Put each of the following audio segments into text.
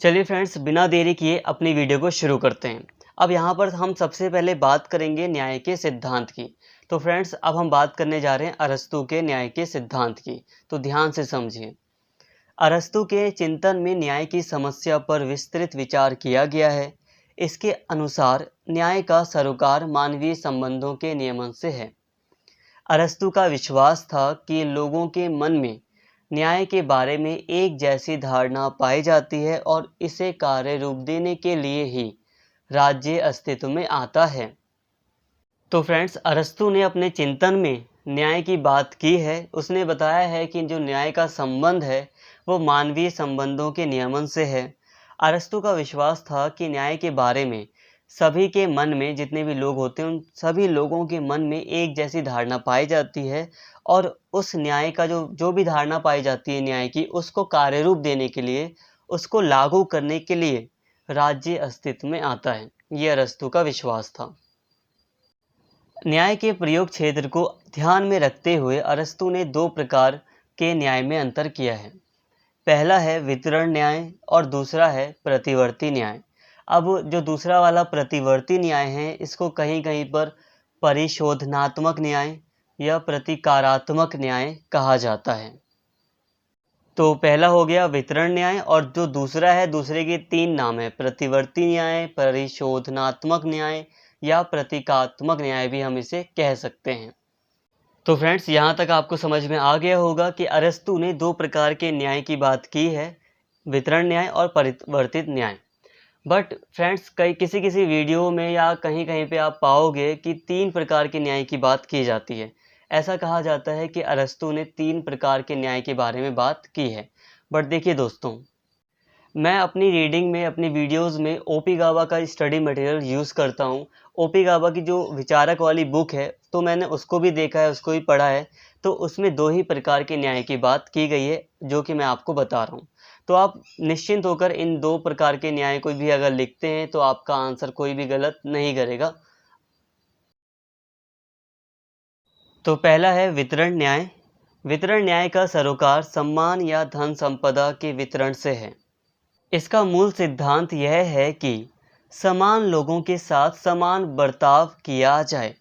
चलिए फ्रेंड्स, बिना देरी किए अपनी वीडियो को शुरू करते हैं। अब यहाँ पर हम सबसे पहले बात करेंगे न्याय के सिद्धांत की। तो फ्रेंड्स, अब हम बात करने जा रहे हैं अरस्तू के न्याय के सिद्धांत की। तो ध्यान से समझिए। अरस्तू के चिंतन में न्याय की समस्या पर विस्तृत विचार किया गया है। इसके अनुसार न्याय का सरोकार मानवीय संबंधों के नियमन से है। अरस्तू का विश्वास था कि लोगों के मन में न्याय के बारे में एक जैसी धारणा पाई जाती है और इसे कार्य रूप देने के लिए ही राज्य अस्तित्व में आता है। तो फ्रेंड्स, अरस्तू ने अपने चिंतन में न्याय की बात की है। उसने बताया है कि जो न्याय का संबंध है वो मानवीय संबंधों के नियमन से है। अरस्तू का विश्वास था कि न्याय के बारे में सभी के मन में, जितने भी लोग होते हैं उन सभी लोगों के मन में एक जैसी धारणा पाई जाती है और उस न्याय का जो भी धारणा पाई जाती है न्याय की, उसको कार्य रूप देने के लिए, उसको लागू करने के लिए राज्य अस्तित्व में आता है। ये अरस्तू का विश्वास था। न्याय के प्रयोग क्षेत्र को ध्यान में रखते हुए अरस्तू ने दो प्रकार के न्याय में अंतर किया है। पहला है वितरण न्याय और दूसरा है प्रतिवर्ती न्याय। अब जो दूसरा वाला प्रतिवर्ती न्याय है, इसको कहीं कहीं पर परिशोधनात्मक न्याय या प्रतिकारात्मक न्याय कहा जाता है। तो पहला हो गया वितरण न्याय और जो दूसरा है, दूसरे के तीन नाम है, प्रतिवर्ती न्याय, परिशोधनात्मक न्याय या प्रतीकात्मक न्याय भी हम इसे कह सकते हैं। तो फ्रेंड्स, यहाँ तक आपको समझ में आ गया होगा कि अरस्तू ने दो प्रकार के न्याय की बात की है, वितरण न्याय और परिवर्तित न्याय। बट फ्रेंड्स, किसी वीडियो में या कहीं कहीं पे आप पाओगे कि तीन प्रकार के न्याय की बात की जाती है। ऐसा कहा जाता है कि अरस्तू ने तीन प्रकार के न्याय के बारे में बात की है। बट देखिए दोस्तों, मैं अपनी रीडिंग में, अपनी वीडियोस में ओपी गावा का स्टडी मटेरियल यूज़ करता हूँ। ओपी गावा की जो विचारक वाली बुक है, तो मैंने उसको भी देखा है, उसको भी पढ़ा है। तो उसमें दो ही प्रकार के न्याय की बात की गई है, जो कि मैं आपको बता रहा हूँ। तो आप निश्चिंत होकर इन दो प्रकार के न्याय को भी अगर लिखते हैं तो आपका आंसर कोई भी गलत नहीं करेगा। तो पहला है वितरण न्याय। वितरण न्याय का सरोकार सम्मान या धन संपदा के वितरण से है। इसका मूल सिद्धांत यह है कि समान लोगों के साथ समान बर्ताव किया जाए।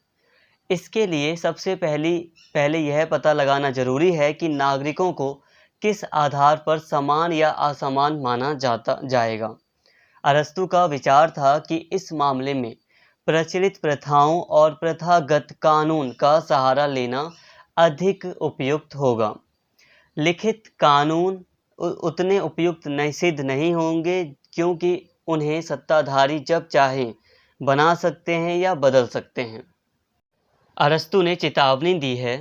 इसके लिए सबसे पहले यह पता लगाना जरूरी है कि नागरिकों को किस आधार पर समान या असमान माना जाएगा। अरस्तू का विचार था कि इस मामले में प्रचलित प्रथाओं और प्रथागत कानून का सहारा लेना अधिक उपयुक्त होगा। लिखित कानून उतने उपयुक्त सिद्ध नहीं होंगे, क्योंकि उन्हें सत्ताधारी जब चाहे बना सकते हैं या बदल सकते हैं। अरस्तू ने चेतावनी दी है,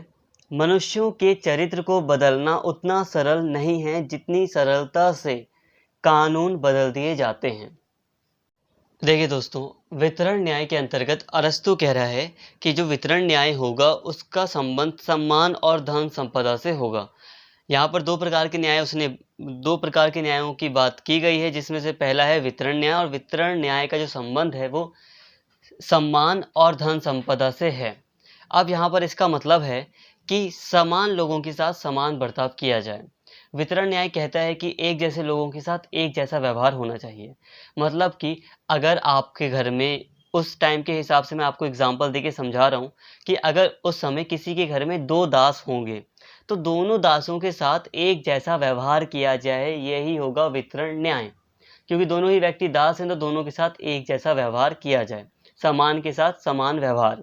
मनुष्यों के चरित्र को बदलना उतना सरल नहीं है जितनी सरलता से कानून बदल दिए जाते हैं। देखिए दोस्तों, वितरण न्याय के अंतर्गत अरस्तू कह रहा है कि जो वितरण न्याय होगा उसका संबंध सम्मान और धन संपदा से होगा। यहाँ पर दो प्रकार के न्यायों की बात की गई है, जिसमें से पहला है वितरण न्याय, और वितरण न्याय का जो संबंध है वो सम्मान और धन संपदा से है। अब यहाँ पर इसका मतलब है कि समान लोगों के साथ समान बर्ताव किया जाए। वितरण न्याय कहता है कि एक जैसे लोगों के साथ एक जैसा व्यवहार होना चाहिए। मतलब कि अगर आपके घर में, उस टाइम के हिसाब से मैं आपको एग्जांपल देके समझा रहा हूँ कि अगर उस समय किसी के घर में दो दास होंगे तो दोनों दासों के साथ एक जैसा व्यवहार किया जाए, यही होगा वितरण न्याय। क्योंकि दोनों ही व्यक्ति दास हैं तो दोनों के साथ एक जैसा व्यवहार किया जाए, समान के साथ समान व्यवहार।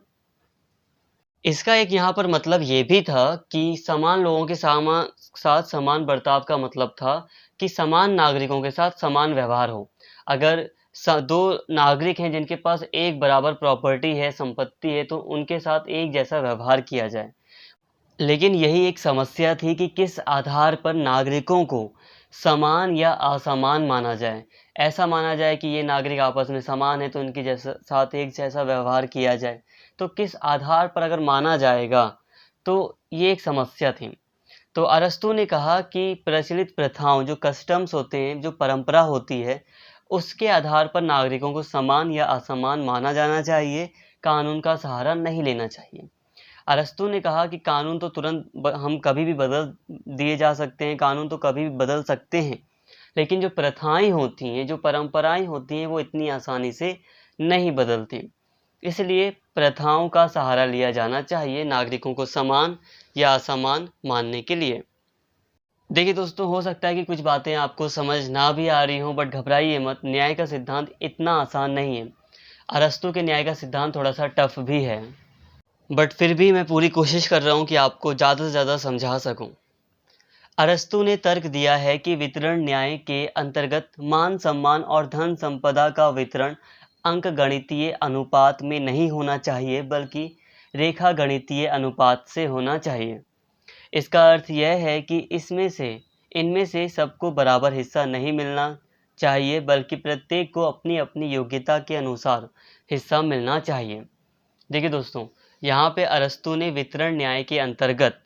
इसका एक यहाँ पर मतलब ये भी था कि समान लोगों के साथ समान बर्ताव का मतलब था कि समान नागरिकों के साथ समान व्यवहार हो। अगर दो नागरिक हैं जिनके पास एक बराबर प्रॉपर्टी है, संपत्ति है, तो उनके साथ एक जैसा व्यवहार किया जाए। लेकिन यही एक समस्या थी कि किस आधार पर नागरिकों को समान या असमान माना जाए। ऐसा माना जाए कि ये नागरिक आपस में समान है तो इनके साथ एक जैसा व्यवहार किया जाए। तो किस आधार पर अगर माना जाएगा, तो ये एक समस्या थी। तो अरस्तू ने कहा कि प्रचलित प्रथाओं, जो कस्टम्स होते हैं, जो परंपरा होती है, उसके आधार पर नागरिकों को समान या असमान माना जाना चाहिए, कानून का सहारा नहीं लेना चाहिए। अरस्तू ने कहा कि कानून तो तुरंत हम कभी भी बदल दिए जा सकते हैं, कानून तो कभी भी बदल सकते हैं, लेकिन जो प्रथाएं होती हैं, जो परंपराएं होती हैं, वो इतनी आसानी से नहीं बदलती। इसलिए प्रथाओं का सहारा लिया जाना चाहिए नागरिकों को समान या असमान मानने के लिए। देखिए दोस्तों, हो सकता है कि कुछ बातें आपको समझ ना भी आ रही हों, बट घबराइए मत, न्याय का सिद्धांत इतना आसान नहीं है। अरस्तू के न्याय का सिद्धांत थोड़ा सा टफ भी है, बट फिर भी मैं पूरी कोशिश कर रहा हूँ कि आपको ज़्यादा से ज़्यादा समझा सकूँ। अरस्तू ने तर्क दिया है कि वितरण न्याय के अंतर्गत मान सम्मान और धन संपदा का वितरण अंकगणितीय अनुपात में नहीं होना चाहिए, बल्कि रेखा गणितीय अनुपात से होना चाहिए। इसका अर्थ यह है कि इनमें से सबको बराबर हिस्सा नहीं मिलना चाहिए, बल्कि प्रत्येक को अपनी अपनी योग्यता के अनुसार हिस्सा मिलना चाहिए। देखिए दोस्तों, यहाँ पे अरस्तू ने वितरण न्याय के अंतर्गत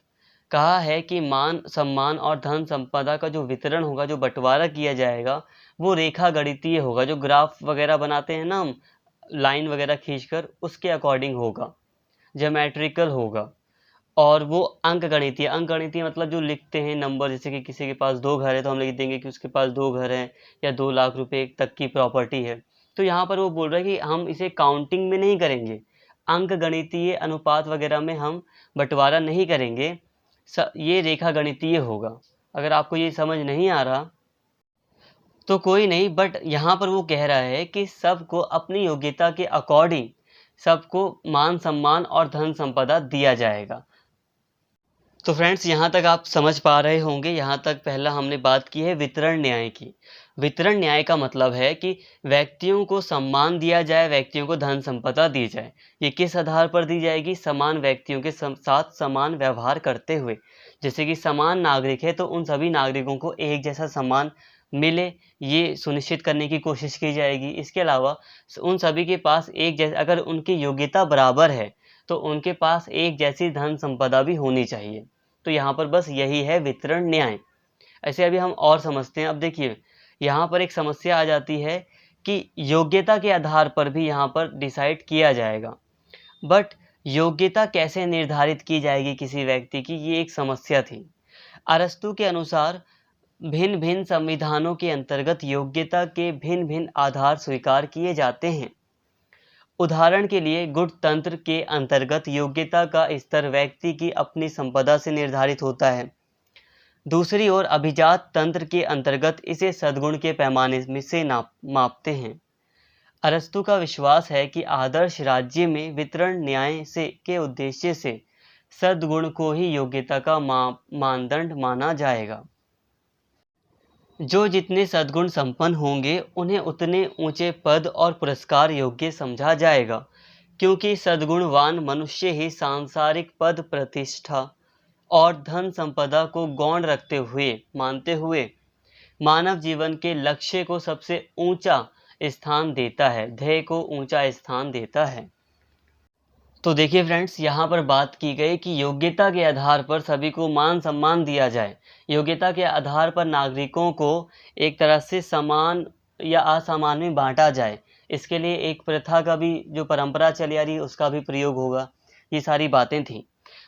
कहा है कि मान सम्मान और धन संपदा का जो वितरण होगा, जो बंटवारा किया जाएगा, वो रेखा गणितीय होगा। जो ग्राफ वगैरह बनाते हैं ना हम, लाइन वगैरह खींचकर, उसके अकॉर्डिंग होगा, ज्योमेट्रिकल होगा। और वो अंक गणितीय मतलब जो लिखते हैं नंबर, जैसे कि किसी के पास 2 घर है तो हम लिख देंगे कि उसके पास 2 घर हैं या 2 लाख रुपए तक की प्रॉपर्टी है। तो यहाँ पर वो बोल रहा है कि हम इसे काउंटिंग में नहीं करेंगे, अंक गणितीय अनुपात वगैरह में हम बंटवारा नहीं करेंगे, ये रेखा गणितीय होगा। अगर आपको ये समझ नहीं आ रहा तो कोई नहीं, बट यहाँ पर वो कह रहा है कि सबको अपनी योग्यता के अकॉर्डिंग सबको मान सम्मान और धन संपदा दिया जाएगा। तो फ्रेंड्स, यहाँ तक आप समझ पा रहे होंगे। यहाँ तक पहला हमने बात की है वितरण न्याय की। वितरण न्याय का मतलब है कि व्यक्तियों को सम्मान दिया जाए, व्यक्तियों को धन संपदा दी जाए। ये किस आधार पर दी जाएगी? समान व्यक्तियों के साथ समान व्यवहार करते हुए। जैसे कि समान नागरिक है तो उन सभी नागरिकों को एक जैसा सम्मान मिले, ये सुनिश्चित करने की कोशिश की जाएगी। इसके अलावा उन सभी के पास एक जैसे, अगर उनकी योग्यता बराबर है तो उनके पास एक जैसी धन संपदा भी होनी चाहिए। तो यहाँ पर बस यही है वितरण न्याय। ऐसे अभी हम और समझते हैं। अब देखिए, यहाँ पर एक समस्या आ जाती है कि योग्यता के आधार पर भी यहाँ पर डिसाइड किया जाएगा, बट योग्यता कैसे निर्धारित की जाएगी किसी व्यक्ति की, ये एक समस्या थी। अरस्तू के अनुसार भिन्न भिन्न संविधानों के अंतर्गत योग्यता के भिन्न भिन्न आधार स्वीकार किए जाते हैं। उदाहरण के लिए गुणतंत्र के अंतर्गत योग्यता का स्तर व्यक्ति की अपनी संपदा से निर्धारित होता है। दूसरी ओर अभिजात तंत्र के अंतर्गत इसे सद्गुण के पैमाने में से मापते हैं। अरस्तु का विश्वास है कि आदर्श राज्य में वितरण न्याय के उद्देश्य से सद्गुण को ही योग्यता का मानदंड माना जाएगा। जो जितने सद्गुण संपन्न होंगे उन्हें उतने ऊंचे पद और पुरस्कार योग्य समझा जाएगा, क्योंकि सद्गुणवान मनुष्य ही सांसारिक पद प्रतिष्ठा और धन संपदा को गौण मानते हुए मानव जीवन के लक्ष्य को सबसे ऊंचा स्थान देता है, ध्येय को ऊंचा स्थान देता है। तो देखिए फ्रेंड्स, यहाँ पर बात की गई कि योग्यता के आधार पर सभी को मान सम्मान दिया जाए। योग्यता के आधार पर नागरिकों को एक तरह से समान या असमान में बांटा जाए। इसके लिए एक प्रथा का भी, जो परंपरा चली आ रही है, उसका भी प्रयोग होगा। ये सारी बातें थी,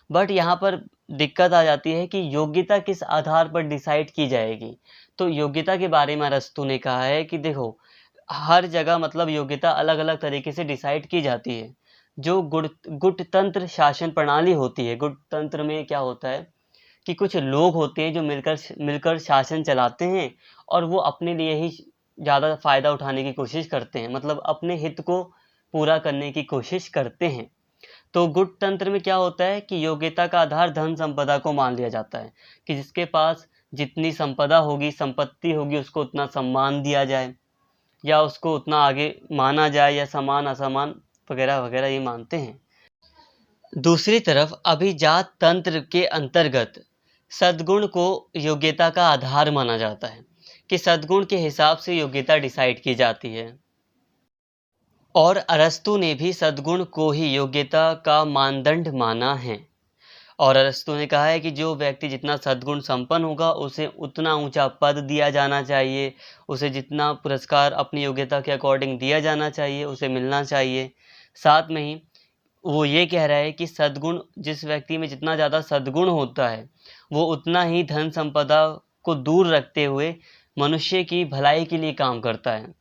बट यहाँ पर दिक्कत आ जाती है कि योग्यता किस आधार पर डिसाइड की जाएगी। तो योग्यता के बारे में अरस्तु ने कहा है कि देखो, हर जगह मतलब योग्यता अलग अलग तरीके से डिसाइड की जाती है। जो गुटतंत्र शासन प्रणाली होती है, गुटतंत्र में क्या होता है कि कुछ लोग होते हैं जो मिलकर शासन चलाते हैं और वो अपने लिए ही ज़्यादा फ़ायदा उठाने की कोशिश करते हैं, मतलब अपने हित को पूरा करने की कोशिश करते हैं। तो गुटतंत्र में क्या होता है कि योग्यता का आधार धन संपदा को मान लिया जाता है कि जिसके पास जितनी संपदा होगी, संपत्ति होगी, उसको उतना सम्मान दिया जाए या उसको उतना आगे माना जाए, या समान असमान वगैरह वगैरह ये मानते हैं। दूसरी तरफ अभिजात तंत्र के अंतर्गत सद्गुण को योग्यता का आधार माना जाता है कि सद्गुण के हिसाब से योग्यता डिसाइड की जाती है। और अरस्तु ने भी सद्गुण को ही योग्यता का मानदंड माना है। और अरस्तु ने कहा है कि जो व्यक्ति जितना सद्गुण संपन्न होगा उसे उतना ऊंचा पद दिया जाना चाहिए, उसे जितना पुरस्कार अपनी योग्यता के अकॉर्डिंग दिया जाना चाहिए उसे मिलना चाहिए। साथ में ही वो ये कह रहा है कि सद्गुण, जिस व्यक्ति में जितना ज़्यादा सद्गुण होता है वो उतना ही धन संपदा को दूर रखते हुए मनुष्य की भलाई के लिए काम करता है।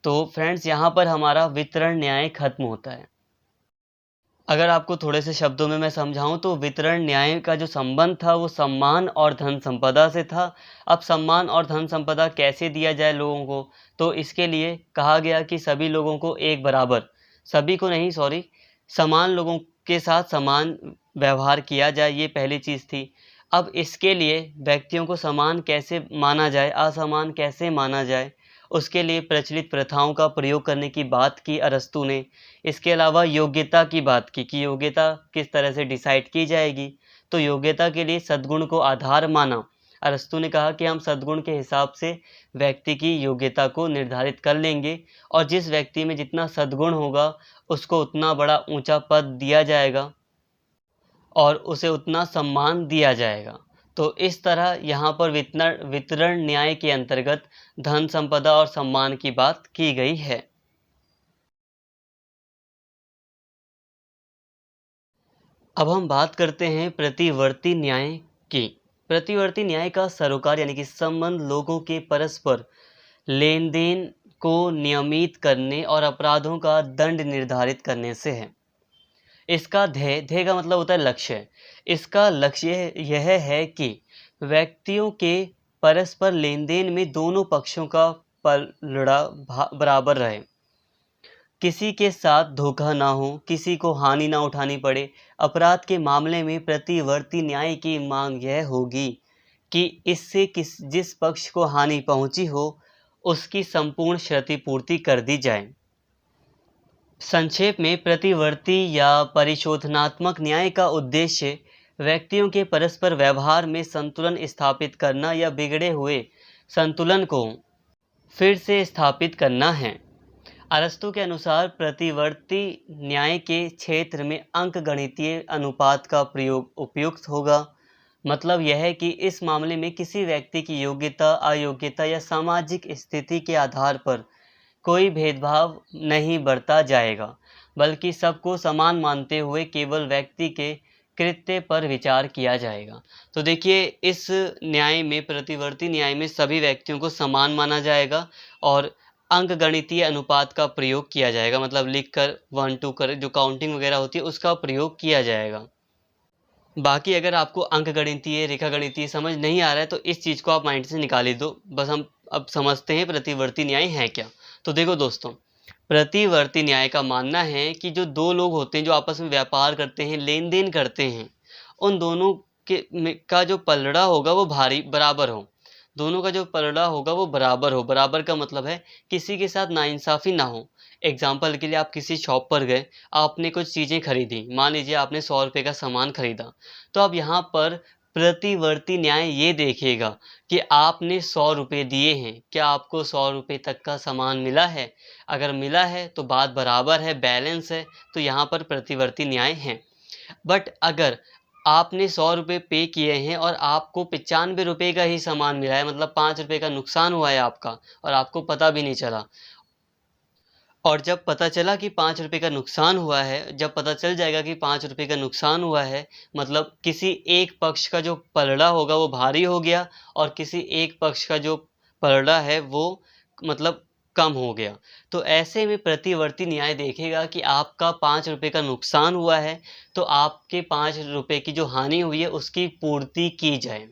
तो फ्रेंड्स, यहाँ पर हमारा वितरण न्याय खत्म होता है। अगर आपको थोड़े से शब्दों में मैं समझाऊं तो वितरण न्याय का जो संबंध था वो सम्मान और धन संपदा से था। अब सम्मान और धन संपदा कैसे दिया जाए लोगों को, तो इसके लिए कहा गया कि सभी लोगों को एक बराबर, सभी को नहीं सॉरी, समान लोगों के साथ समान व्यवहार किया जाए, ये पहली चीज़ थी। अब इसके लिए व्यक्तियों को समान कैसे माना जाए, असमान कैसे माना जाए, उसके लिए प्रचलित प्रथाओं का प्रयोग करने की बात की अरस्तू ने। इसके अलावा योग्यता की बात की कि योग्यता किस तरह से डिसाइड की जाएगी, तो योग्यता के लिए सद्गुण को आधार माना। अरस्तू ने कहा कि हम सद्गुण के हिसाब से व्यक्ति की योग्यता को निर्धारित कर लेंगे और जिस व्यक्ति में जितना सद्गुण होगा उसको उतना बड़ा ऊंचा पद दिया जाएगा और उसे उतना सम्मान दिया जाएगा। तो इस तरह यहाँ पर वितरण न्याय के अंतर्गत धन संपदा और सम्मान की बात की गई है। अब हम बात करते हैं प्रतिवर्ती न्याय की। प्रतिवर्ती न्याय का सरोकार यानी कि संबंध लोगों के परस्पर लेन देन को नियमित करने और अपराधों का दंड निर्धारित करने से है। इसका ध्येय का मतलब होता है लक्ष्य। इसका लक्ष्य यह है कि व्यक्तियों के परस्पर लेन देन में दोनों पक्षों का पलड़ा बराबर रहे, किसी के साथ धोखा ना हो, किसी को हानि ना उठानी पड़े। अपराध के मामले में प्रतिवर्ती न्याय की मांग यह होगी कि इससे जिस पक्ष को हानि पहुंची हो उसकी संपूर्ण क्षतिपूर्ति कर दी जाए। संक्षेप में प्रतिवर्ती या परिशोधनात्मक न्याय का उद्देश्य व्यक्तियों के परस्पर व्यवहार में संतुलन स्थापित करना या बिगड़े हुए संतुलन को फिर से स्थापित करना है। अरस्तू के अनुसार प्रतिवर्ती न्याय के क्षेत्र में अंकगणितीय अनुपात का प्रयोग उपयुक्त होगा। मतलब यह है कि इस मामले में किसी व्यक्ति की योग्यता, अयोग्यता या सामाजिक स्थिति के आधार पर कोई भेदभाव नहीं बरता जाएगा, बल्कि सबको समान मानते हुए केवल व्यक्ति के कृत्य पर विचार किया जाएगा। तो देखिए, इस न्याय में, प्रतिवर्ती न्याय में सभी व्यक्तियों को समान माना जाएगा और अंकगणितीय अनुपात का प्रयोग किया जाएगा। मतलब लिखकर 1 2 कर जो काउंटिंग वगैरह होती है उसका प्रयोग किया जाएगा। बाकी अगर आपको अंकगणितीय, रेखागणितीय समझ नहीं आ रहा है तो इस चीज़ को आप माइंड से निकाल ही दो। बस हम अब समझते हैं प्रतिवर्ती न्याय है क्या। तो देखो दोस्तों, प्रतिवर्ती न्याय का मानना है कि जो दो लोग होते हैं जो आपस में व्यापार करते हैं, लेन देन करते हैं, उन दोनों का जो पलड़ा होगा वो बराबर हो। दोनों का जो पलड़ा होगा वो बराबर हो। बराबर का मतलब है किसी के साथ नाइंसाफ़ी ना हो। एग्जाम्पल के लिए आप किसी शॉप पर गए, आपने कुछ चीज़ें खरीदी, मान लीजिए आपने 100 रुपये का सामान खरीदा, तो अब यहाँ पर प्रतिवर्ती न्याय ये देखेगा कि आपने 100 रुपये दिए हैं, क्या आपको 100 रुपये तक का सामान मिला है। अगर मिला है तो बात बराबर है, बैलेंस है, तो यहाँ पर प्रतिवर्ती न्याय है। बट अगर आपने 100 रुपये पे किए हैं और आपको 95 रुपये का ही सामान मिला है, मतलब 5 रुपये का नुकसान हुआ है आपका और आपको पता भी नहीं चला, और जब पता चला कि 5 रुपये का नुकसान हुआ है, जब पता चल जाएगा कि 5 रुपये का नुकसान हुआ है, मतलब किसी एक पक्ष का जो पलड़ा होगा वो भारी हो गया और किसी एक पक्ष का जो पलड़ा है वो मतलब कम हो गया। तो ऐसे में प्रतिवर्ती न्याय देखेगा कि आपका 5 रुपये का नुकसान हुआ है, तो आपके 5 रुपये की जो हानि हुई है उसकी पूर्ति की जाए,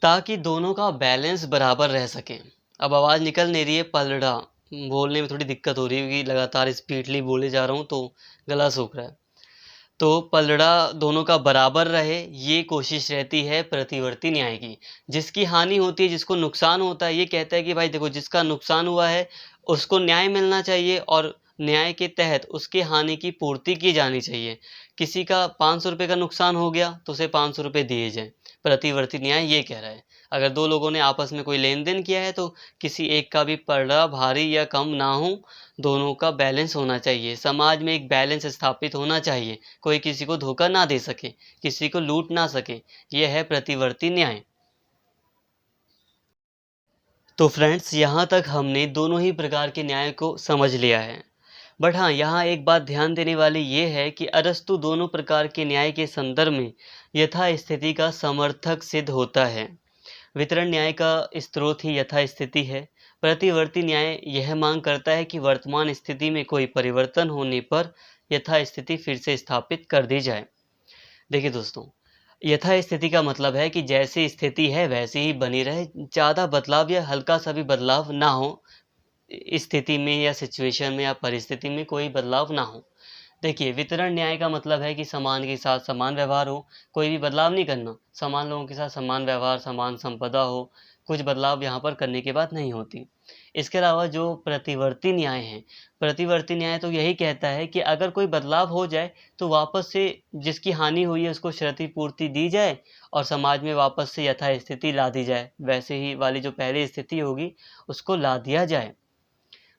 ताकि दोनों का बैलेंस बराबर रह सके। अब आवाज़ निकल नहीं रही है, पलड़ा बोलने में थोड़ी दिक्कत हो रही है क्योंकि लगातार स्पीडली बोले जा रहा हूँ तो गला सूख रहा है। तो पलड़ा दोनों का बराबर रहे, ये कोशिश रहती है प्रतिवर्ती न्याय की। जिसकी हानि होती है, जिसको नुकसान होता है, ये कहता है कि भाई देखो, जिसका नुकसान हुआ है उसको न्याय मिलना चाहिए और न्याय के तहत उसकी हानि की पूर्ति की जानी चाहिए। किसी का 500 रुपये का नुकसान हो गया तो उसे 500 रुपये दिए जाएँ। प्रतिवर्ती न्याय ये कह रहा है। अगर दो लोगों ने आपस में कोई लेन देन किया है तो किसी एक का भी पलड़ा भारी या कम ना हो, दोनों का बैलेंस होना चाहिए। समाज में एक बैलेंस स्थापित होना चाहिए, कोई किसी को धोखा ना दे सके, किसी को लूट ना सके। यह है प्रतिवर्ती न्याय। तो फ्रेंड्स, यहाँ तक हमने दोनों ही प्रकार के न्याय को समझ लिया है। बट हाँ, यहाँ एक बात ध्यान देने वाली ये है कि अरस्तु दोनों प्रकार के न्याय के संदर्भ में यथास्थिति का समर्थक सिद्ध होता है। वितरण न्याय का स्रोत ही यथास्थिति है। प्रतिवर्ती न्याय यह मांग करता है कि वर्तमान स्थिति में कोई परिवर्तन होने पर यथास्थिति फिर से स्थापित कर दी जाए। देखिए दोस्तों, यथास्थिति का मतलब है कि जैसी स्थिति है वैसी ही बनी रहे, ज़्यादा बदलाव या हल्का सा भी बदलाव ना हो, स्थिति में या सिचुएशन में या परिस्थिति में कोई बदलाव ना हो। देखिए, वितरण न्याय का मतलब है कि समान के साथ समान व्यवहार हो, कोई भी बदलाव नहीं करना, समान लोगों के साथ समान व्यवहार, समान संपदा हो, कुछ बदलाव यहाँ पर करने के बाद नहीं होती। इसके अलावा जो प्रतिवर्ती न्याय है, प्रतिवर्ती न्याय तो यही कहता है कि अगर कोई बदलाव हो जाए तो वापस से जिसकी हानि हुई है उसको क्षतिपूर्ति दी जाए और समाज में वापस से यथास्थिति ला दी जाए, वैसे ही वाली जो पहली स्थिति होगी उसको ला दिया जाए।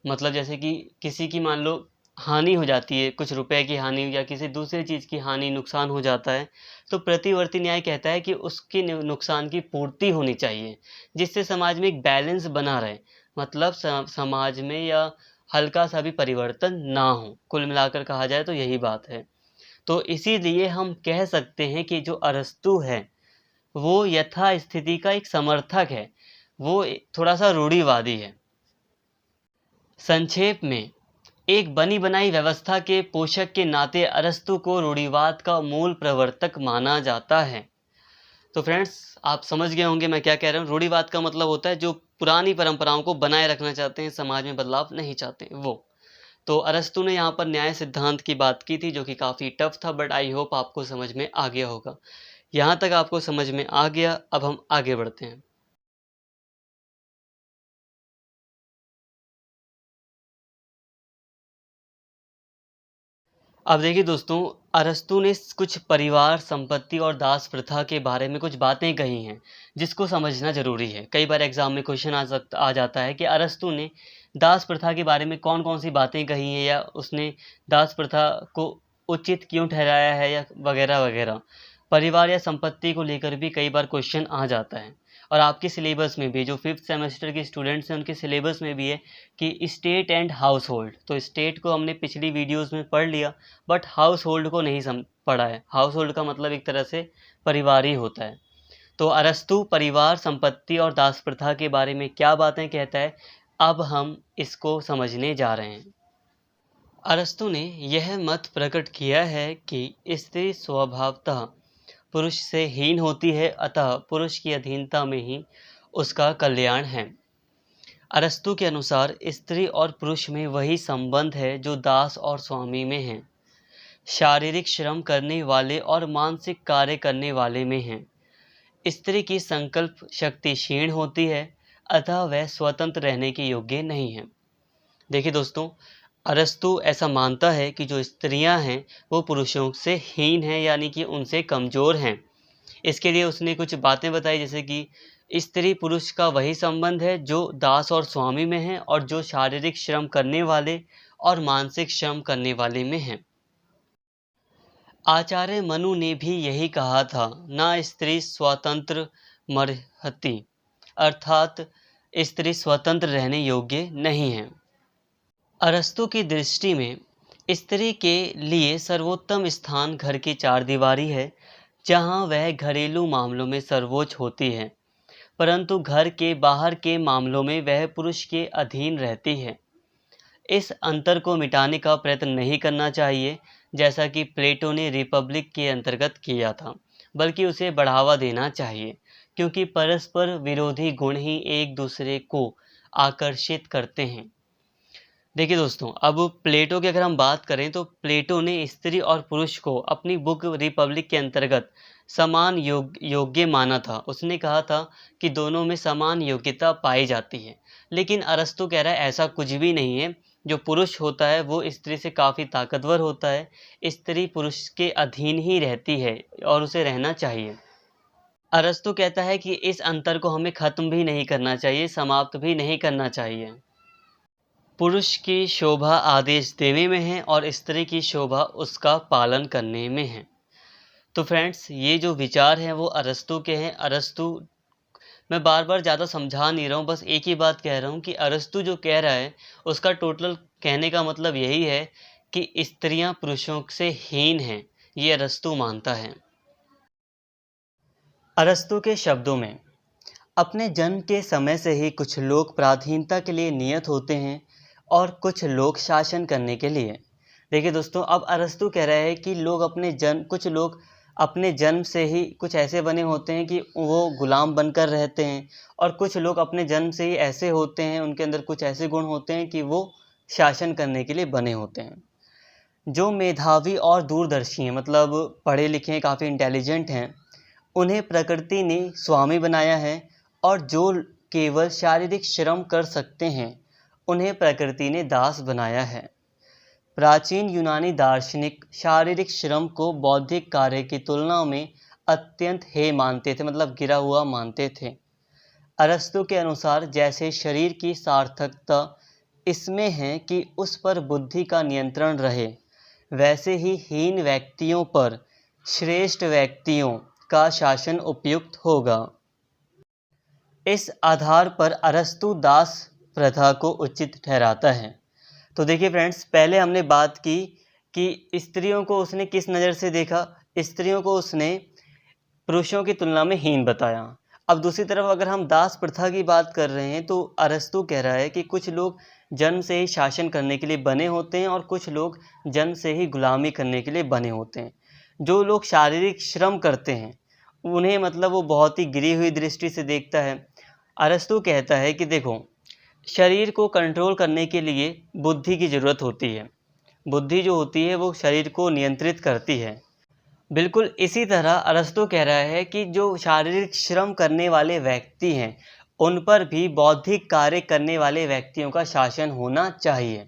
मतलब जैसे कि किसी की मान लो हानि हो जाती है, कुछ रुपए की हानि या किसी दूसरी चीज़ की हानि, नुकसान हो जाता है, तो प्रतिवर्ती न्याय कहता है कि उसके नुकसान की पूर्ति होनी चाहिए, जिससे समाज में एक बैलेंस बना रहे। मतलब समाज में या हल्का सा भी परिवर्तन ना हो। कुल मिलाकर कहा जाए तो यही बात है। तो इसीलिए हम कह सकते हैं कि जो अरस्तू है वो यथास्थिति का एक समर्थक है, वो थोड़ा सा रूढ़िवादी है। संक्षेप में, एक बनी बनाई व्यवस्था के पोषक के नाते अरस्तु को रूढ़िवाद का मूल प्रवर्तक माना जाता है। तो फ्रेंड्स, आप समझ गए होंगे मैं क्या कह रहा हूँ। रूढ़िवाद का मतलब होता है जो पुरानी परंपराओं को बनाए रखना चाहते हैं, समाज में बदलाव नहीं चाहते वो। तो अरस्तु ने यहाँ पर न्याय सिद्धांत की बात की थी, जो कि काफ़ी टफ था, बट आई होप आपको समझ में आ गया होगा। यहाँ तक आपको समझ में आ गया, अब हम आगे बढ़ते हैं। अब देखिए दोस्तों, अरस्तू ने कुछ परिवार, संपत्ति और दास प्रथा के बारे में कुछ बातें कही हैं, जिसको समझना ज़रूरी है। कई बार एग्ज़ाम में क्वेश्चन आ जाता है कि अरस्तू ने दास प्रथा के बारे में कौन-कौन सी बातें कही हैं, या उसने दास प्रथा को उचित क्यों ठहराया है, या वगैरह-वगैरह। परिवार या संपत्ति को लेकर भी कई बार क्वेश्चन आ जाता है। और आपके सिलेबस में भी, जो 5th सेमेस्टर के स्टूडेंट्स हैं उनके सिलेबस में भी है कि स्टेट एंड हाउस होल्ड। तो स्टेट को हमने पिछली वीडियोज़ में पढ़ लिया, बट हाउस होल्ड को नहीं पढ़ा है। हाउस होल्ड का मतलब एक तरह से परिवार ही होता है। तो अरस्तु परिवार, संपत्ति और दास प्रथा के बारे में क्या बातें कहता है, अब हम इसको समझने जा रहे हैं। अरस्तु ने यह मत प्रकट किया है कि स्त्री स्वभावतः पुरुष से हीन होती है, अतः पुरुष की अधीनता में ही उसका कल्याण है। अरस्तु के अनुसार स्त्री और पुरुष में वही संबंध है जो दास और स्वामी में है, शारीरिक श्रम करने वाले और मानसिक कार्य करने वाले में है। स्त्री की संकल्प शक्ति क्षीण होती है, अतः वह स्वतंत्र रहने के योग्य नहीं है। देखिए दोस्तों, अरस्तु ऐसा मानता है कि जो स्त्रियां हैं वो पुरुषों से हीन हैं, यानी कि उनसे कमज़ोर हैं। इसके लिए उसने कुछ बातें बताई, जैसे कि स्त्री पुरुष का वही संबंध है जो दास और स्वामी में है, और जो शारीरिक श्रम करने वाले और मानसिक श्रम करने वाले में है। आचार्य मनु ने भी यही कहा था, ना स्त्री स्वतंत्र मर्हति, अर्थात स्त्री स्वतंत्र रहने योग्य नहीं है। अरस्तु की दृष्टि में स्त्री के लिए सर्वोत्तम स्थान घर की चारदीवारी है, जहाँ वह घरेलू मामलों में सर्वोच्च होती है, परंतु घर के बाहर के मामलों में वह पुरुष के अधीन रहती है। इस अंतर को मिटाने का प्रयत्न नहीं करना चाहिए, जैसा कि प्लेटो ने रिपब्लिक के अंतर्गत किया था, बल्कि उसे बढ़ावा देना चाहिए, क्योंकि परस्पर विरोधी गुण ही एक दूसरे को आकर्षित करते हैं। देखिए दोस्तों, अब प्लेटो की अगर हम बात करें तो प्लेटो ने स्त्री और पुरुष को अपनी बुक रिपब्लिक के अंतर्गत समान योग्य माना था। उसने कहा था कि दोनों में समान योग्यता पाई जाती है, लेकिन अरस्तु कह रहा है ऐसा कुछ भी नहीं है। जो पुरुष होता है वो स्त्री से काफ़ी ताकतवर होता है, स्त्री पुरुष के अधीन ही रहती है और उसे रहना चाहिए। अरस्तु कहता है कि इस अंतर को हमें ख़त्म भी नहीं करना चाहिए, समाप्त भी नहीं करना चाहिए। पुरुष की शोभा आदेश देने में है और स्त्री की शोभा उसका पालन करने में है। तो फ्रेंड्स, ये जो विचार हैं वो अरस्तु के हैं। अरस्तु, मैं बार बार ज़्यादा समझा नहीं रहा हूँ, बस एक ही बात कह रहा हूँ कि अरस्तु जो कह रहा है उसका टोटल कहने का मतलब यही है कि स्त्रियां पुरुषों से हीन हैं, ये अरस्तु मानता है। अरस्तु के शब्दों में, अपने जन्म के समय से ही कुछ लोग पराधीनता के लिए नियत होते हैं और कुछ लोग शासन करने के लिए। देखिए दोस्तों, अब अरस्तू कह रहा है कि कुछ लोग अपने जन्म से ही कुछ ऐसे बने होते हैं कि वो गुलाम बनकर रहते हैं, और कुछ लोग अपने जन्म से ही ऐसे होते हैं, उनके अंदर कुछ ऐसे गुण होते हैं कि वो शासन करने के लिए बने होते हैं। जो मेधावी और दूरदर्शी हैं, मतलब पढ़े लिखे हैं, काफ़ी इंटेलिजेंट हैं, उन्हें प्रकृति ने स्वामी बनाया है, और जो केवल शारीरिक श्रम कर सकते हैं उन्हें प्रकृति ने दास बनाया है। प्राचीन यूनानी दार्शनिक शारीरिक श्रम को बौद्धिक कार्य की तुलना में अत्यंत हेय मानते थे, मतलब गिरा हुआ मानते थे। अरस्तु के अनुसार जैसे शरीर की सार्थकता इसमें है कि उस पर बुद्धि का नियंत्रण रहे, वैसे ही हीन व्यक्तियों पर श्रेष्ठ व्यक्तियों का शासन उपयुक्त होगा। इस आधार पर अरस्तु दास प्रथा को उचित ठहराता है। तो देखिए फ्रेंड्स, पहले हमने बात की कि स्त्रियों को उसने किस नज़र से देखा। स्त्रियों को उसने पुरुषों की तुलना में हीन बताया। अब दूसरी तरफ अगर हम दास प्रथा की बात कर रहे हैं तो अरस्तु कह रहा है कि कुछ लोग जन्म से ही शासन करने के लिए बने होते हैं और कुछ लोग जन्म से ही गुलामी करने के लिए बने होते हैं। जो लोग शारीरिक श्रम करते हैं उन्हें मतलब वो बहुत ही गिरी हुई दृष्टि से देखता है। अरस्तु कहता है कि देखो, शरीर को कंट्रोल करने के लिए बुद्धि की ज़रूरत होती है। बुद्धि जो होती है वो शरीर को नियंत्रित करती है। बिल्कुल इसी तरह अरस्तु कह रहा है कि जो शारीरिक श्रम करने वाले व्यक्ति हैं उन पर भी बौद्धिक कार्य करने वाले व्यक्तियों का शासन होना चाहिए।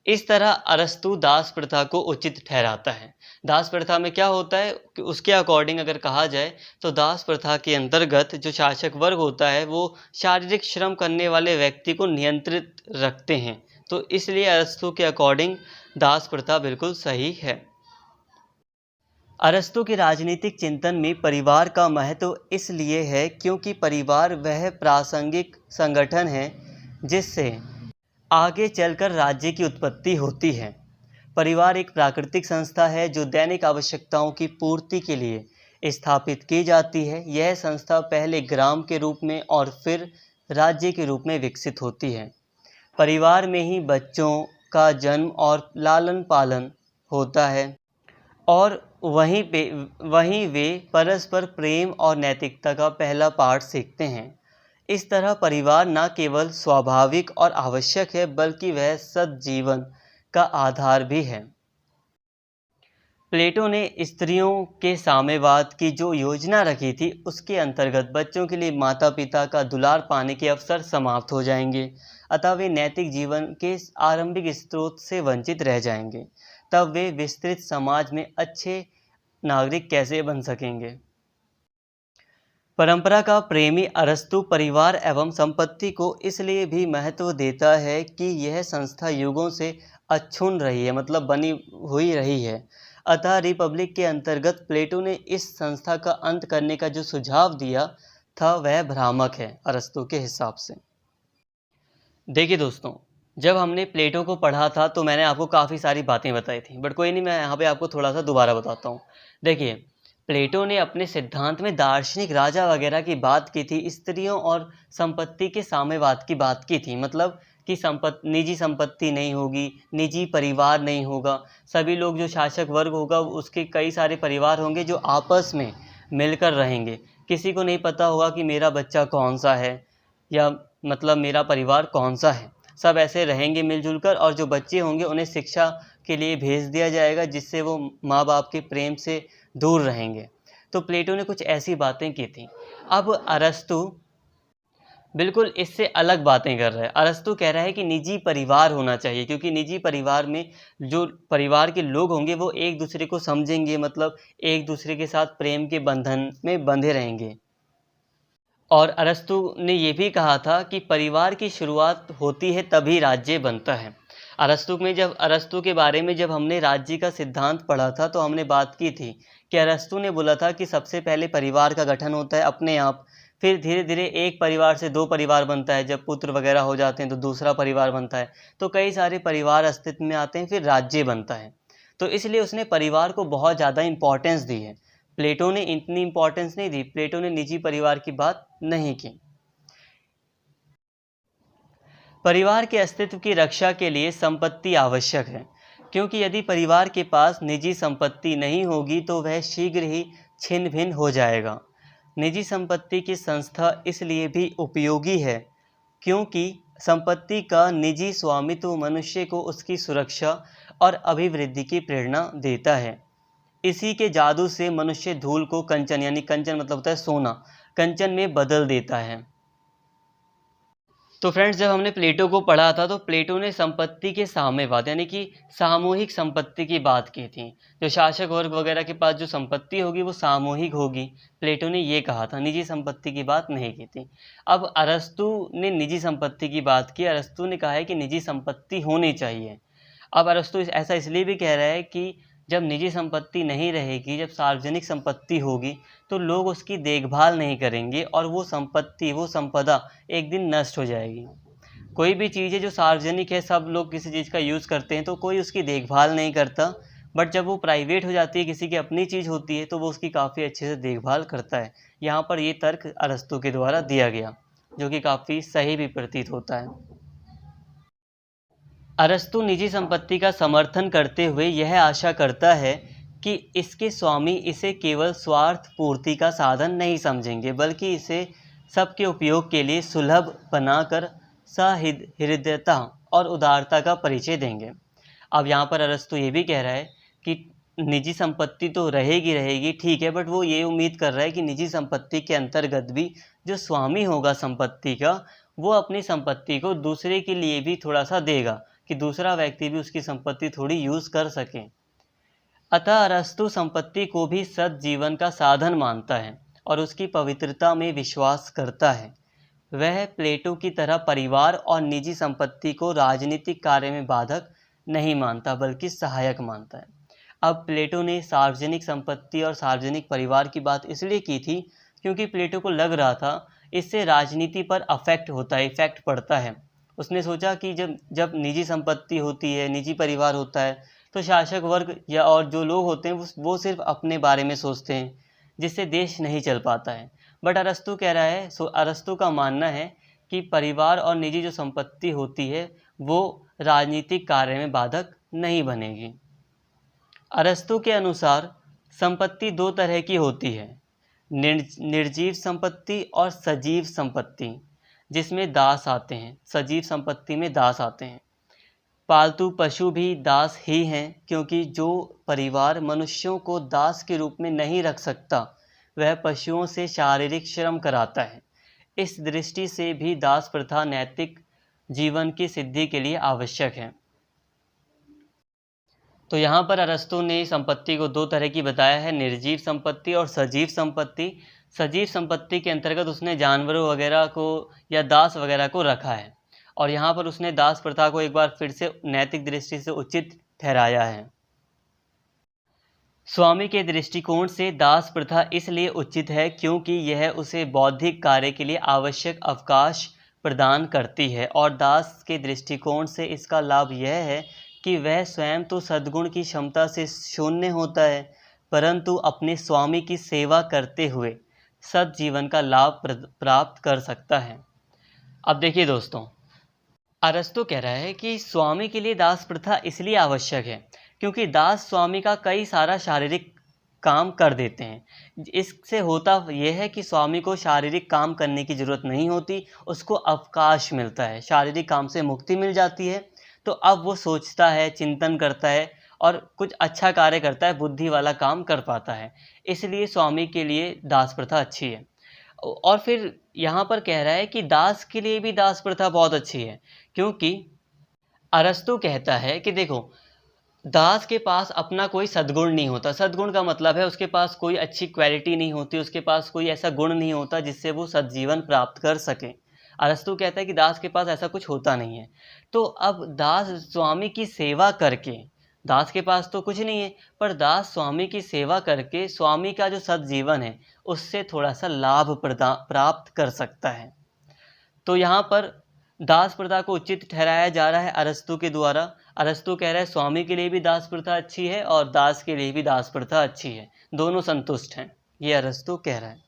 इस तरह अरस्तु दास प्रथा को उचित ठहराता है। दास प्रथा में क्या होता है कि उसके अकॉर्डिंग अगर कहा जाए तो दास प्रथा के अंतर्गत जो शासक वर्ग होता है वो शारीरिक श्रम करने वाले व्यक्ति को नियंत्रित रखते हैं। तो इसलिए अरस्तु के अकॉर्डिंग दास प्रथा बिल्कुल सही है। अरस्तु के राजनीतिक चिंतन में परिवार का महत्व इसलिए है क्योंकि परिवार वह प्रासंगिक संगठन है जिससे आगे चलकर राज्य की उत्पत्ति होती है। परिवार एक प्राकृतिक संस्था है जो दैनिक आवश्यकताओं की पूर्ति के लिए स्थापित की जाती है। यह संस्था पहले ग्राम के रूप में और फिर राज्य के रूप में विकसित होती है। परिवार में ही बच्चों का जन्म और लालन पालन होता है और वहीं वे परस्पर प्रेम और नैतिकता का पहला पाठ सीखते हैं। इस तरह परिवार न केवल स्वाभाविक और आवश्यक है बल्कि वह सद्जीवन का आधार भी है। प्लेटो ने स्त्रियों के साम्यवाद की जो योजना रखी थी उसके अंतर्गत बच्चों के लिए माता पिता का दुलार पाने के अवसर समाप्त हो जाएंगे, अतः वे नैतिक जीवन के आरंभिक स्रोत से वंचित रह जाएंगे। तब वे विस्तृत समाज में अच्छे नागरिक कैसे बन सकेंगे। परंपरा का प्रेमी अरस्तु परिवार एवं संपत्ति को इसलिए भी महत्व देता है कि यह संस्था युगों से अक्षुण्ण रही है, मतलब बनी हुई रही है। अतः रिपब्लिक के अंतर्गत प्लेटो ने इस संस्था का अंत करने का जो सुझाव दिया था वह भ्रामक है अरस्तु के हिसाब से। देखिए दोस्तों, जब हमने प्लेटो को पढ़ा था तो मैंने आपको काफ़ी सारी बातें बताई थी, बट कोई नहीं, मैं यहाँ पे आपको थोड़ा सा दोबारा बताता हूँ। देखिए, प्लेटो ने अपने सिद्धांत में दार्शनिक राजा वगैरह की बात की थी, स्त्रियों और संपत्ति के साम्यवाद की बात की थी, मतलब कि निजी संपत्ति नहीं होगी, निजी परिवार नहीं होगा, सभी लोग जो शासक वर्ग होगा उसके कई सारे परिवार होंगे जो आपस में मिलकर रहेंगे। किसी को नहीं पता होगा कि मेरा बच्चा कौन सा है या मतलब मेरा परिवार कौन सा है, सब ऐसे रहेंगे मिलजुल कर, और जो बच्चे होंगे उन्हें शिक्षा के लिए भेज दिया जाएगा जिससे वो माँ बाप के प्रेम से दूर रहेंगे। तो प्लेटो ने कुछ ऐसी बातें की थी। अब अरस्तु बिल्कुल इससे अलग बातें कर रहा है। अरस्तु कह रहा है कि निजी परिवार होना चाहिए, क्योंकि निजी परिवार में जो परिवार के लोग होंगे वो एक दूसरे को समझेंगे, मतलब एक दूसरे के साथ प्रेम के बंधन में बंधे रहेंगे। और अरस्तु ने ये भी कहा था कि परिवार की शुरुआत होती है तभी राज्य बनता है। अरस्तु के बारे में जब हमने राज्य का सिद्धांत पढ़ा था तो हमने बात की थी कि अरस्तु ने बोला था कि सबसे पहले परिवार का गठन होता है अपने आप, फिर धीरे धीरे एक परिवार से दो परिवार बनता है, जब पुत्र वगैरह हो जाते हैं तो दूसरा परिवार बनता है, तो कई सारे परिवार अस्तित्व में आते हैं, फिर राज्य बनता है। तो इसलिए उसने परिवार को बहुत ज़्यादा इम्पोर्टेंस दी है। प्लेटो ने इतनी इम्पोर्टेंस नहीं दी, प्लेटो ने निजी परिवार की बात नहीं की। परिवार के अस्तित्व की रक्षा के लिए संपत्ति आवश्यक है, क्योंकि यदि परिवार के पास निजी संपत्ति नहीं होगी तो वह शीघ्र ही छिन्न भिन्न हो जाएगा। निजी संपत्ति की संस्था इसलिए भी उपयोगी है क्योंकि संपत्ति का निजी स्वामित्व मनुष्य को उसकी सुरक्षा और अभिवृद्धि की प्रेरणा देता है। इसी के जादू से मनुष्य धूल को कंचन, यानी कंचन मतलब होता है सोना, कंचन में बदल देता है। तो फ्रेंड्स, जब हमने प्लेटो को पढ़ा था तो प्लेटो ने संपत्ति के साम्यवाद यानी कि सामूहिक संपत्ति की बात की थी। जो शासक वर्ग वगैरह के पास जो संपत्ति होगी वो सामूहिक होगी, प्लेटो ने ये कहा था, निजी संपत्ति की बात नहीं की थी। अब अरस्तु ने निजी संपत्ति की बात की। अरस्तु ने कहा है कि निजी संपत्ति होनी चाहिए। अब अरस्तु ऐसा इसलिए भी कह रहा है कि जब निजी संपत्ति नहीं रहेगी, जब सार्वजनिक संपत्ति होगी तो लोग उसकी देखभाल नहीं करेंगे और वो संपत्ति, वो संपदा एक दिन नष्ट हो जाएगी। कोई भी चीज़ है जो सार्वजनिक है, सब लोग किसी चीज़ का यूज़ करते हैं तो कोई उसकी देखभाल नहीं करता, बट जब वो प्राइवेट हो जाती है, किसी की अपनी चीज़ होती है तो वो उसकी काफ़ी अच्छे से देखभाल करता है। यहाँ पर ये तर्क अरस्तु के द्वारा दिया गया, जो कि काफ़ी सही भी प्रतीत होता है। अरस्तु निजी संपत्ति का समर्थन करते हुए यह आशा करता है कि इसके स्वामी इसे केवल स्वार्थ पूर्ति का साधन नहीं समझेंगे, बल्कि इसे सबके उपयोग के लिए सुलभ बनाकर सहृदयता और उदारता का परिचय देंगे। अब यहाँ पर अरस्तु ये भी कह रहा है कि निजी संपत्ति तो रहेगी ठीक है, बट वो ये उम्मीद कर रहा है कि निजी संपत्ति के अंतर्गत भी जो स्वामी होगा संपत्ति का, वो अपनी संपत्ति को दूसरे के लिए भी थोड़ा सा देगा कि दूसरा व्यक्ति भी उसकी संपत्ति थोड़ी यूज़ कर सके। अतः अरस्तु संपत्ति को भी सद्जीवन का साधन मानता है और उसकी पवित्रता में विश्वास करता है। वह प्लेटो की तरह परिवार और निजी संपत्ति को राजनीतिक कार्य में बाधक नहीं मानता, बल्कि सहायक मानता है। अब प्लेटो ने सार्वजनिक संपत्ति और सार्वजनिक परिवार की बात इसलिए की थी क्योंकि प्लेटो को लग रहा था इससे राजनीति पर इफेक्ट पड़ता है। उसने सोचा कि जब निजी संपत्ति होती है, निजी परिवार होता है, तो शासक वर्ग या और जो लोग होते हैं वो सिर्फ अपने बारे में सोचते हैं, जिससे देश नहीं चल पाता है। बट अरस्तु कह रहा है, अरस्तु का मानना है कि परिवार और निजी जो संपत्ति होती है वो राजनीतिक कार्य में बाधक नहीं बनेगी। अरस्तु के अनुसार संपत्ति दो तरह की होती है, निर्जीव संपत्ति और सजीव संपत्ति, जिसमें दास आते हैं। सजीव संपत्ति में दास आते हैं। पालतू पशु भी दास ही हैं, क्योंकि जो परिवार मनुष्यों को दास के रूप में नहीं रख सकता वह पशुओं से शारीरिक श्रम कराता है। इस दृष्टि से भी दास प्रथा नैतिक जीवन की सिद्धि के लिए आवश्यक है। तो यहाँ पर अरस्तु ने संपत्ति को दो तरह की बताया है, निर्जीव संपत्ति और सजीव संपत्ति। सजीव संपत्ति के अंतर्गत उसने जानवरों वगैरह को या दास वगैरह को रखा है, और यहाँ पर उसने दास प्रथा को एक बार फिर से नैतिक दृष्टि से उचित ठहराया है। स्वामी के दृष्टिकोण से दास प्रथा इसलिए उचित है क्योंकि यह उसे बौद्धिक कार्य के लिए आवश्यक अवकाश प्रदान करती है, और दास के दृष्टिकोण से इसका लाभ यह है कि वह स्वयं तो सद्गुण की क्षमता से शून्य होता है, परंतु अपने स्वामी की सेवा करते हुए सद्जीवन का लाभ प्राप्त कर सकता है। अब देखिए दोस्तों, अरस्तु कह रहा है कि स्वामी के लिए दास प्रथा इसलिए आवश्यक है क्योंकि दास स्वामी का कई सारा शारीरिक काम कर देते हैं। इससे होता यह है कि स्वामी को शारीरिक काम करने की ज़रूरत नहीं होती, उसको अवकाश मिलता है, शारीरिक काम से मुक्ति मिल जाती है। तो अब वो सोचता है, चिंतन करता है और कुछ अच्छा कार्य करता है, बुद्धि वाला काम कर पाता है। इसलिए स्वामी के लिए दास प्रथा अच्छी है। और फिर यहाँ पर कह रहा है कि दास के लिए भी दास प्रथा बहुत अच्छी है, क्योंकि अरस्तु कहता है कि देखो, दास के पास अपना कोई सद्गुण नहीं होता। सद्गुण का मतलब है उसके पास कोई अच्छी क्वालिटी नहीं होती, उसके पास कोई ऐसा गुण नहीं होता जिससे वो सद्जीवन प्राप्त कर सके। अरस्तु कहता है कि दास के पास ऐसा कुछ होता नहीं है। तो अब दास स्वामी की सेवा करके, दास के पास तो कुछ नहीं है, पर दास स्वामी की सेवा करके स्वामी का जो सद्जीवन है उससे थोड़ा सा लाभ प्राप्त कर सकता है। तो यहाँ पर दास प्रथा को उचित ठहराया जा रहा है अरस्तु के द्वारा। अरस्तु कह रहा है स्वामी के लिए भी दास प्रथा अच्छी है और दास के लिए भी दास प्रथा अच्छी है, दोनों संतुष्ट हैं, ये अरस्तु कह रहा है।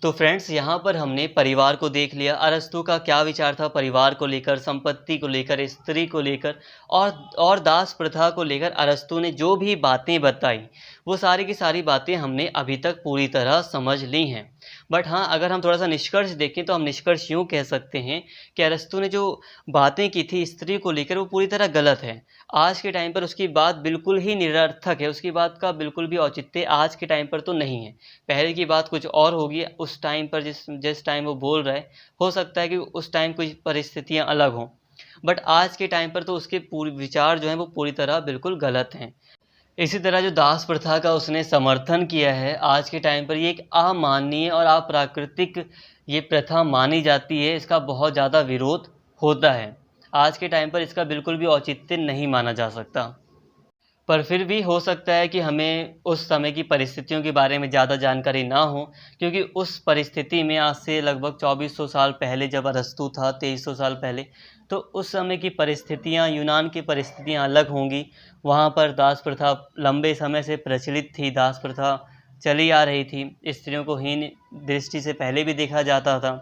तो फ्रेंड्स यहाँ पर हमने परिवार को देख लिया, अरस्तु का क्या विचार था परिवार को लेकर, संपत्ति को लेकर, स्त्री को लेकर और दास प्रथा को लेकर अरस्तु ने जो भी बातें बताई वो सारी की सारी बातें हमने अभी तक पूरी तरह समझ ली हैं। बट हाँ, अगर हम थोड़ा सा निष्कर्ष देखें तो हम निष्कर्ष यूँ कह सकते हैं कि अरस्तु ने जो बातें की थी स्त्री को लेकर वो पूरी तरह गलत है। आज के टाइम पर उसकी बात बिल्कुल ही निरर्थक है, उसकी बात का बिल्कुल भी औचित्य आज के टाइम पर तो नहीं है। पहले की बात कुछ और होगी, उस टाइम पर जिस टाइम वो बोल रहा है हो सकता है कि उस टाइम कुछ परिस्थितियाँ अलग हों, बट आज के टाइम पर तो उसके पूरे विचार जो हैं वो पूरी तरह बिल्कुल गलत हैं। इसी तरह जो दास प्रथा का उसने समर्थन किया है, आज के टाइम पर ये एक अमानवीय और अप्राकृतिक ये प्रथा मानी जाती है, इसका बहुत ज़्यादा विरोध होता है। आज के टाइम पर इसका बिल्कुल भी औचित्य नहीं माना जा सकता। पर फिर भी हो सकता है कि हमें उस समय की परिस्थितियों के बारे में ज़्यादा जानकारी ना हो, क्योंकि उस परिस्थिति में आज से लगभग 2400 साल पहले जब अरस्तु था, 2300 साल पहले, तो उस समय की परिस्थितियाँ, यूनान की परिस्थितियाँ अलग होंगी। वहाँ पर दास प्रथा लंबे समय से प्रचलित थी, दास प्रथा चली आ रही थी, स्त्रियों को हीन दृष्टि से पहले भी देखा जाता था।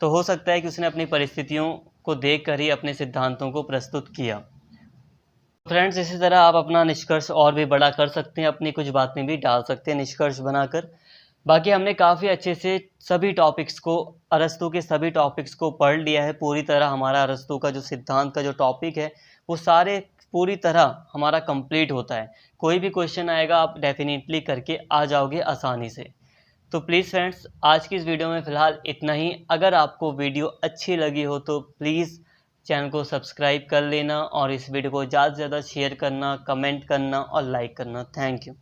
तो हो सकता है कि उसने अपनी परिस्थितियों को देख कर ही अपने सिद्धांतों को प्रस्तुत किया। फ्रेंड्स, इसी तरह आप अपना निष्कर्ष और भी बड़ा कर सकते हैं, अपनी कुछ बातें भी डाल सकते हैं निष्कर्ष बनाकर। बाकी हमने काफ़ी अच्छे से सभी टॉपिक्स को, अरस्तु के सभी टॉपिक्स को पढ़ लिया है पूरी तरह। हमारा अरस्तु का जो सिद्धांत का जो टॉपिक है वो सारे पूरी तरह हमारा कंप्लीट होता है। कोई भी क्वेश्चन आएगा आप डेफिनेटली करके आ जाओगे आसानी से। तो प्लीज़ फ्रेंड्स, आज की इस वीडियो में फ़िलहाल इतना ही। अगर आपको वीडियो अच्छी लगी हो तो प्लीज़ चैनल को सब्सक्राइब कर लेना और इस वीडियो को ज़्यादा से ज़्यादा शेयर करना, कमेंट करना और लाइक करना। Thank you.